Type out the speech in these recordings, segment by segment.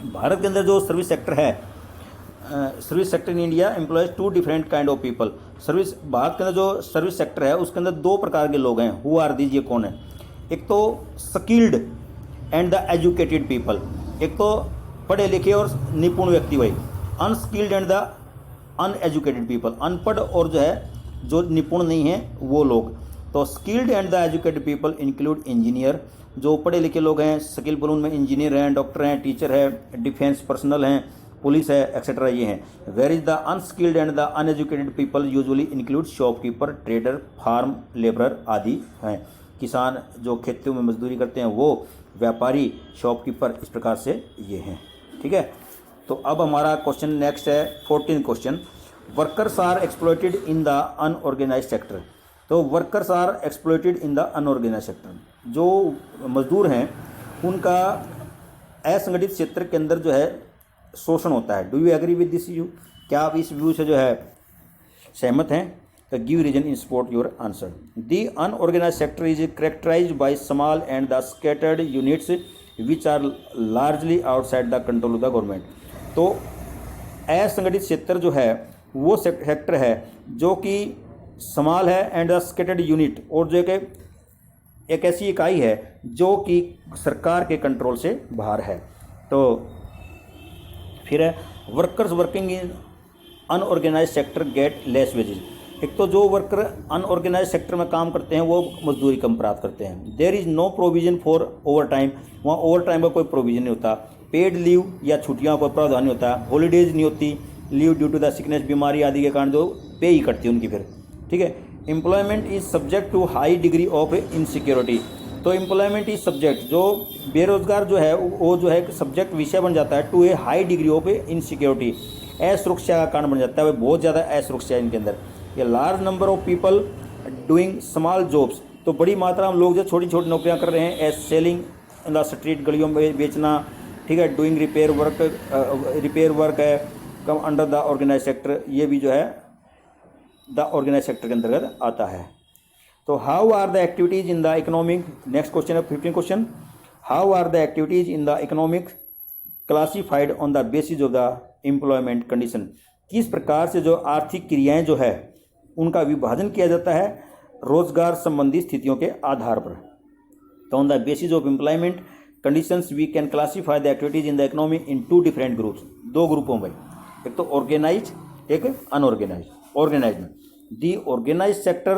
भारत के अंदर जो सर्विस सेक्टर है, service sector in India employs two different kind of people. Service Bharat के अंदर जो सर्विस सेक्टर है उसके अंदर दो प्रकार के लोग हैं। हु आर दीज, ये कौन है? एक तो skilled and the educated people, एक तो पढ़े लिखे और निपुण व्यक्ति वही। Unskilled and the uneducated people, अनपढ़ और जो है जो निपुण नहीं है वो लोग। तो skilled and the educated people include engineer, जो पढ़े लिखे लोग हैं, स्किलफुल उनमें इंजीनियर हैं, डॉक्टर हैं, टीचर है, डिफेंस पर्सनल हैं, पुलिस है, एक्सेट्रा ये हैं। Where is the unskilled and the uneducated people usually include shopkeeper, trader, farm labourer आदि हैं। किसान जो खेतों में मजदूरी करते हैं वो, व्यापारी, शॉपकीपर, इस प्रकार से ये हैं। ठीक है, तो अब हमारा क्वेश्चन नेक्स्ट है 14 question. Workers are exploited in the unorganised sector. तो workers are exploited in the unorganised sector, जो मजदूर हैं उनका असंगठित क्षेत्र के अंदर जो है शोषण होता है। Do you agree with this view? क्या आप इस व्यू से जो है सहमत हैं? तो give reason in support your answer. The unorganised sector is characterised by small and the scattered units which are largely outside the control of the government. तो असंगठित क्षेत्र जो है वो सेक्टर है जो कि स्मॉल है एंड द स्कैटर्ड यूनिट, और जो कि एक ऐसी इकाई है जो कि सरकार के कंट्रोल से बाहर है। तो फिर है workers working in unorganised sector get less wages. एक तो जो वर्कर अनऑर्गेनाइज्ड सेक्टर में काम करते हैं वो मजदूरी कम प्राप्त करते हैं। There is no provision for over time, वहाँ ओवर टाइम का कोई प्रोविजन नहीं होता। पेड लीव या छुट्टियों का प्रावधान नहीं होता। हॉलीडेज नहीं होती, leave due to the sickness, बीमारी आदि के कारण जो पे ही करती है उनकी फिर। ठीक है, employment is subject to high degree of insecurity. तो एम्प्लॉयमेंट इज सब्जेक्ट, जो बेरोजगार जो है वो जो है सब्जेक्ट विषय बन जाता है to a high degree of insecurity, असुरक्षा का कारण बन जाता है। वो बहुत ज़्यादा असुरक्षा है इनके अंदर। ये large number of people doing small jobs, तो बड़ी मात्रा में लोग जो छोटी छोटी नौकरियां कर रहे हैं। As selling in the street, गलियों में बेचना। ठीक है, डूइंग रिपेयर वर्क है, come under the organise sector, ये भी जो है द ऑर्गेनाइज सेक्टर के अंतर्गत आता है। तो how are the activities in the economic, next question है 15 question. How are the activities in the economic classified on the basis of the employment condition. किस प्रकार से जो आर्थिक क्रियाएं जो है उनका विभाजन किया जाता है रोजगार संबंधी स्थितियों के आधार पर। तो on the basis of employment conditions we can classify the activities in the economy in two different groups. दो ग्रुपों में, एक तो ऑर्गेनाइज, एक अनऑर्गेनाइज। ऑर्गेनाइज में the organise sector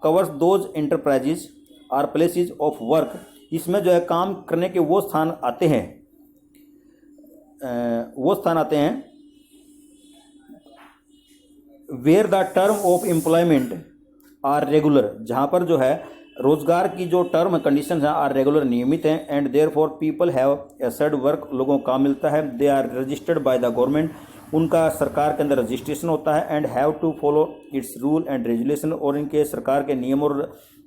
covers those enterprises are places of work. इसमें जो है काम करने के वो स्थान आते हैं where the term of employment are regular, जहाँ पर जो है रोजगार की जो टर्म कंडीशन है आर रेगुलर, नियमित हैं। And there for people have assured work, लोगों को काम मिलता है। They are registered by the government, उनका सरकार के अंदर रजिस्ट्रेशन होता है। And have to follow its rule and regulation, और इनके सरकार के नियम और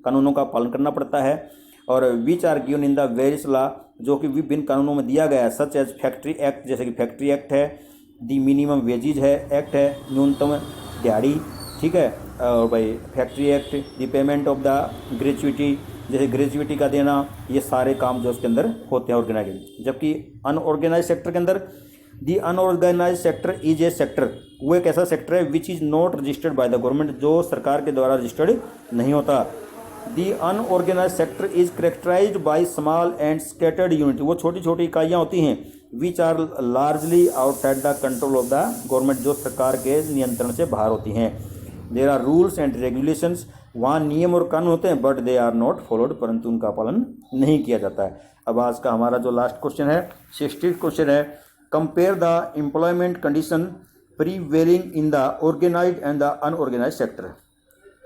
कानूनों का पालन करना पड़ता है। और which are given in the various law, जो कि विभिन्न कानूनों में दिया गया है। सच एज फैक्ट्री एक्ट, जैसे कि फैक्ट्री एक्ट है। दी मिनिमम वेजेज है एक्ट है, न्यूनतम दिहाड़ी। ठीक है, और भाई factory act, the payment of the gratuity, जैसे ग्रेचुइटी का देना, ये सारे काम जो उसके अंदर होते हैं ऑर्गेनाइज। जबकि अनऑर्गेनाइज सेक्टर के अंदर the unorganise sector is a sector, वो एक ऐसा सेक्टर है which is not registered by the government, जो सरकार के द्वारा रजिस्टर्ड नहीं होता। The unorganise sector is characterised by small and scattered unit, वो छोटी छोटी इकाइयाँ होती हैं which are largely outside the control of the government, जो सरकार के नियंत्रण से बाहर होती हैं। There are rules and regulations, वहाँ नियम और कानून होते हैं but they are not followed, परंतु उनका पालन नहीं किया जाता है। अब आज का हमारा जो लास्ट क्वेश्चन है 60 क्वेश्चन है। Compare the employment condition prevailing in the organised and the unorganised sector.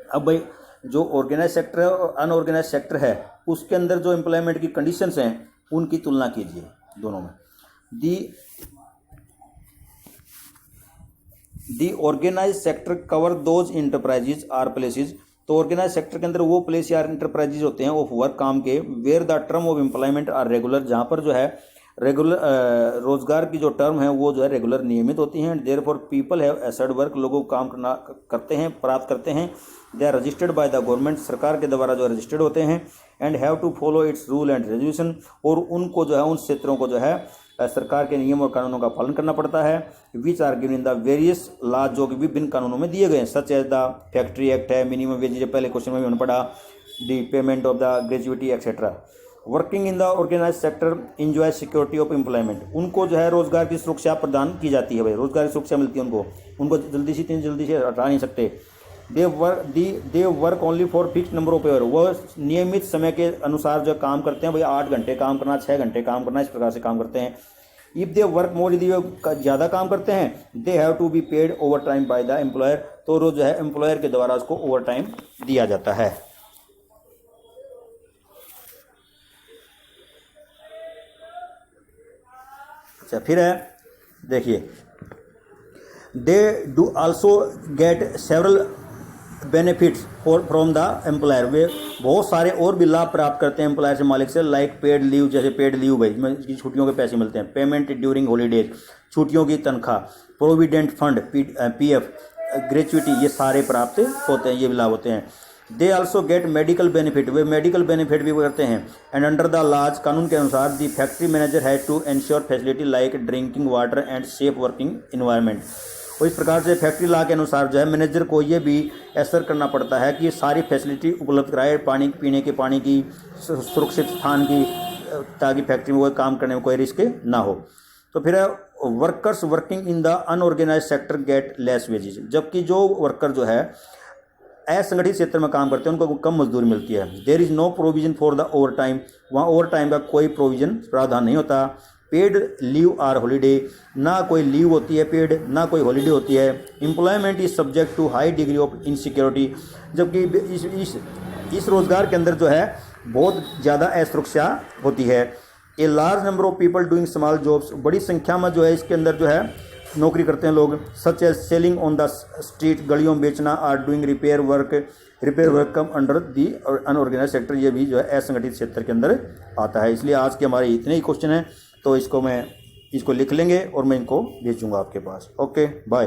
अब भाई जो ऑर्गेनाइज सेक्टर है और अनऑर्गेनाइज सेक्टर है उसके अंदर जो एम्प्लॉयमेंट की कंडीशंस हैं उनकी तुलना कीजिए दोनों में। The organise sector cover those enterprises are places, तो ऑर्गेनाइज सेक्टर के अंदर वो प्लेस या इंटरप्राइजेज होते हैं ऑफ वर्क, काम के। Where the term of employment are regular, जहाँ पर जो है रेगुलर रोजगार की जो टर्म है वो जो है रेगुलर नियमित होती हैं। There for people have assured work, लोगों को काम करना करते हैं, प्राप्त करते हैं। They are registered by the government, सरकार के द्वारा जो रजिस्टर्ड होते हैं। And have to follow its rule and regulation, और उनको जो है उन क्षेत्रों को जो है सरकार के नियम और कानूनों का पालन करना पड़ता है। Which are given in the various laws, जो कि विभिन्न कानूनों में दिए गए हैं, such as the factory act है, मिनिमम वेज, जो पहले क्वेश्चन में भी हमने पढ़ा, the payment of the gratuity etcetera. Working in the organise sector enjoy security of employment, उनको जो है रोजगार की सुरक्षा प्रदान की जाती है, भाई रोजगार की सुरक्षा मिलती है उनको जल्दी से इतनी जल्दी से हटा नहीं सकते। They work only for fix number of hour, वह नियमित समय के अनुसार जो काम करते हैं, भाई 8 घंटे काम करना, 6 घंटे काम करना, इस प्रकार से काम करते हैं। इफ दे वर्क मोर, यदि वे ज़्यादा काम करते हैं, they have to be paid over time by the employer, तो रोज जो है एम्प्लॉयर के द्वारा उसको ओवर टाइम दिया जाता है। अच्छा, फिर है देखिए, they do also get several benefits from the employer, वे बहुत सारे और भी लाभ प्राप्त करते हैं एम्प्लॉयर से, मालिक से, लाइक पेड लीव, जैसे पेड लीव, भाई इसकी छुट्टियों के पैसे मिलते हैं, पेमेंट ड्यूरिंग हॉलीडेज, छुट्टियों की तनख्वाह, प्रोविडेंट फंड, पीएफ, ग्रेचुइटी, ये सारे प्राप्त होते हैं, ये भी लाभ होते हैं। They also get medical benefit, way medical benefit भी करते हैं। एंड अंडर द लॉज, कानून के अनुसार, the factory manager has to ensure facility like drinking water and safe working environment, और इस प्रकार से फैक्ट्री लॉ के अनुसार जो है मैनेजर को ये भी एश्योर करना पड़ता है कि सारी फैसिलिटी उपलब्ध कराए, पानी, पीने के पानी की, सुरक्षित स्थान की, ताकि फैक्ट्री में वो काम करने में कोई रिस्क ना हो। तो फिर है workers working in the unorganise sector get less wages, जबकि जो वर्कर जो है असंगठित क्षेत्र में काम करते हैं उनको कम मजदूरी मिलती है। There is no provision for the over time, वहाँ ओवर टाइम का कोई प्रोविजन प्रावधान नहीं होता। पेड लीव आर हॉलीडे, ना कोई लीव होती है पेड, ना कोई हॉलीडे होती है। Employment is subject to high degree of insecurity, जबकि इस रोजगार के अंदर जो है बहुत ज़्यादा असुरक्षा होती है। A large number of people doing small jobs, बड़ी संख्या में जो है इसके अंदर जो है नौकरी करते हैं लोग, such as selling on the street, गलियों में बेचना, or doing repair work come under the unorganise sector, ये भी जो है असंगठित क्षेत्र के अंदर आता है। इसलिए आज के हमारे इतने ही क्वेश्चन हैं, तो इसको लिख लेंगे और मैं इनको भेजूंगा आपके पास। Okay, bye.